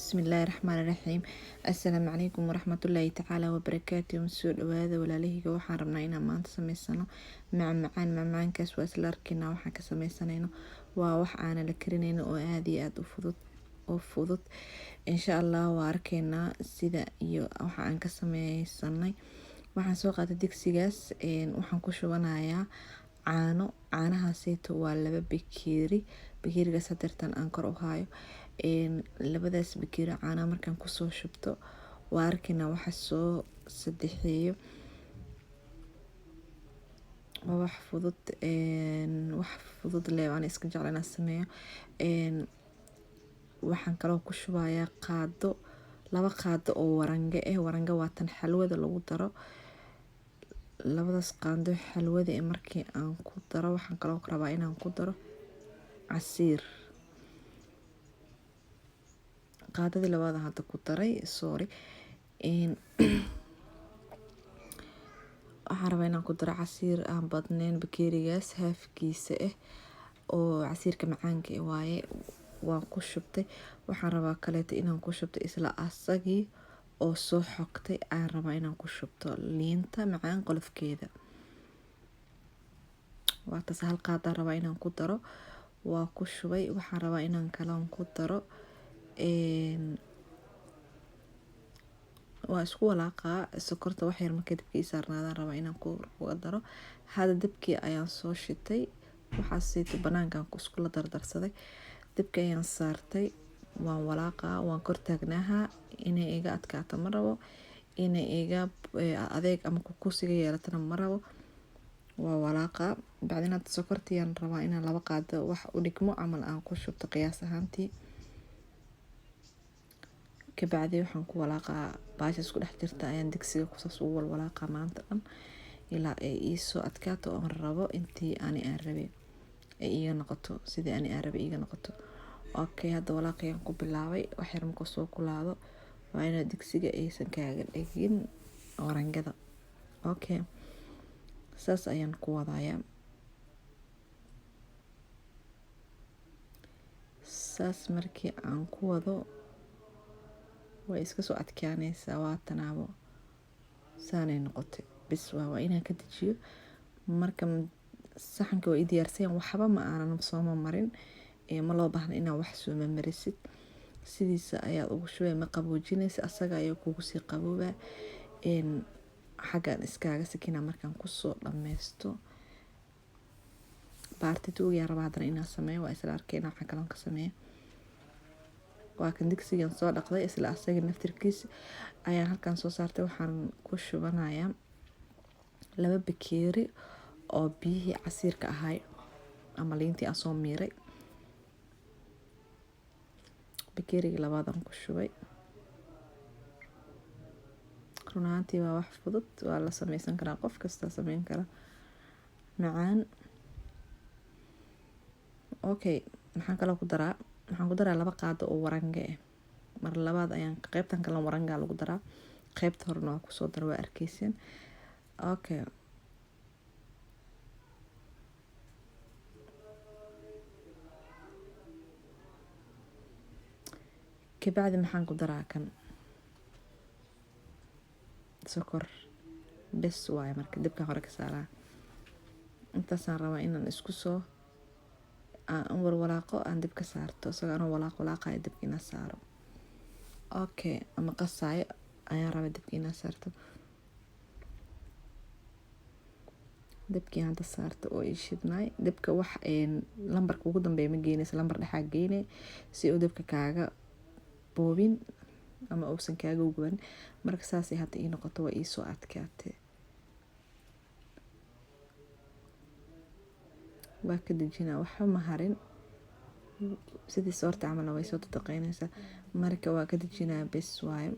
بسم الله الرحمن الرحيم. السلام عليكم ورحمة الله تعالى وبركاته. مسؤول هذا ولا له waxaan rabnaa inaan maanta sameysano macmacaankaas waa isla arkaynaa waxaan ka sameysanayno waa wax aan la karinayno oo aad iyo aad u fudud insha Allah waa arkaynaa sida iyo waxa aan ka sameysanay. Waxaan soo qaaday digsigaas waxaan ku shubanayaa caanahaaseyto waa 2 bakeerigaas hadeertan aan kor u hayo labadaas bakeeri caana markaan ku soo shubto waa arkaynaa waxa soo sadexeeyo wax fudud leh aan iska jeclaan sameeyo. Waxaan kaloo ku shubayaa laba qaado oo waranga waa tan xalwada lagu daro. Labadaas qaado xalwada markii aan ku daro waxaan kaloo rabaa inaan ku daro casiir. qaadadii labaad hadda ku daray waxaan rabaa inaan ku daro casiir aan badnayn bakeerigaas haafkiisa oo casiirka macaanka waaye waan ku shubtay. Waxaan rabaa kaleeto inaan ku shubto isla asagii oo soo xogtay aan rabaa inaan ku shubto liinta macaan qolofkeeda. waa taas hal qaada rabaa inaan ku daro waa ku shubay. waxaan rabaa inaan kalaan ku daro waa isku walaaqaa sokorta wax yar markay dabka ii saarnaadaan rabaa inaan ku daro. Hada dabkii ayaan soo shitay waxaaseyto banaankaan isku la dardarsaday. Dabka ayaan saartay waan walaaqaa waan kor taagnaaha inay iga adkaato ma rabo inay iga adeeg ama kukusiga yeelatana ma rabo. waa walaaqaa bacdina sokortiyaan rabaa inaan 2 qaado wax u dhigmo camal aan ku shubto qiyaas ahaantii. kabacdi waxaan ku walaaqaa baasha isku dhex jirta ayaan digsiga ku soo walaaqa maanta dhan ilaa ay ii soo adkaato oo rabo intii aan rabay ay iga noqoto sidii aan rabay iga noqoto. Okay hadda walaaqayaan ku bilaabay wax yar markuu soo kulaado waa in digsiga aysan kaaga dhigin warangada. Okay saas ayaan ku wadayaa. saas markii aan ku wado way iska soo adkaanaysaa waa tanaabo saanay noqotay bis waa inaan ka dejiyo. marka saxanka waa diyaarsan waxba ma aanan soo marin ma loo baahna inaan wax soo marisid sidiisa ayaa ugu shubay ma qaboojinaysa asaga ayaa kugu sii qabooba xagan iskaaga sikina markaan ku soo dhameysto baartida ugu yar rabaa inaan sameeyo waa isla arkaynaa waxa kale ka sameeyo. waa kan digsigan soo dhaqday isla asaga naftirkiisa ayaan halkan soo saartay. waxaan ku shubanayaa 2 bakeeri oo biyihii casiirka ahay ama liintii aan soo miiray. bakeeriga labaadaan ku shubay. runaantii waa wax fudud waa la sameysan karaa qof kasta sameyn kara macaan. Okay waxaan kaloo ku daraa 2 qaado oo waranga mar labaad ayaan qaybtan kale waranga lagu daraa qaybta horena waa ku soo dar waa arkeysan. Okay kabacdi maxaan ku daraa kan sokor bes waaye marka dabka hore ka saaraa. intaasaan rabaa inaan isku soo aan walaaqo aan dabka saarto isagoo walaaqaya dabka inaan saaro. Okay ama qasaayo ayaan rabaa dabka inaan saarto. dabkii aan saarto oo ii shidnay dabka wax lambarka ugu dambeeya ma geynaysa lambar dhaxa geynay si uu dabka kaaga boobin ama uusan kaaga guban. marka saas ay hadda ii noqoto waa ii soo adkaatay. waa ka dejinaa waxa ma harin sidii soorta camal way soo taqaynaysaa. marka waa ka dejinaa bes waaye.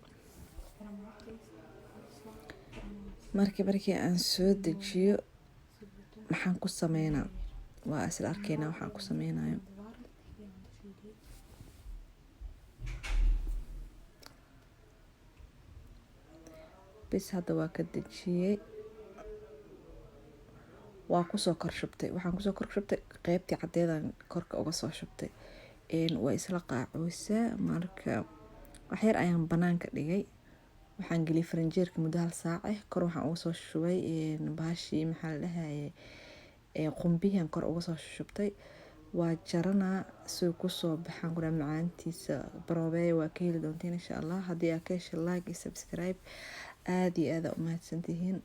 markii aan soo dejiyo maxaan ku sameynaa waa isla arkaynaa waxaan ku sameynayo. bes hadda waa ka dejiyay waa ku soo kor shubtay. waxaan ku soo kor shubtay qaybtii cadeedan korka uga soo shubtay. waa isla qaacooysaa marka wax yar ayaan banaanka dhigay. waxaan geliyay faranjeerka muddo 1 saac ah. kor waxaan uga soo shubay baashii maxaa la dhahaye qumbihian kor uga soo shubtay. waa jaranaa si ku soo baxaan kuna macaantiisa baroobeey waa ka heli doontiin insha Allah. haddii aad ka heshay like iyo subscribe aad iyo aad u mahadsantihiin.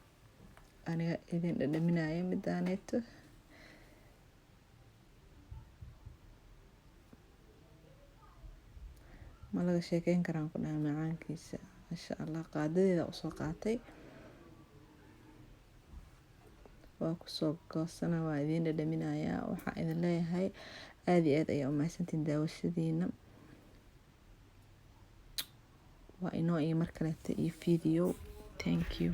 aniga idin dhadhaminaya midaaneeto ma laga sheekeyn karaan ku dhahay macaankiisa masha Allah. qaadadeeda u soo qaatay waa ku soo goosana waa idin dhadhaminaya. waxaan idin leeyahay aad iyo aad ayaa u mahadsantihiin daawashadiina. waa inoo iyo mar kaleeto iyo video. thank you.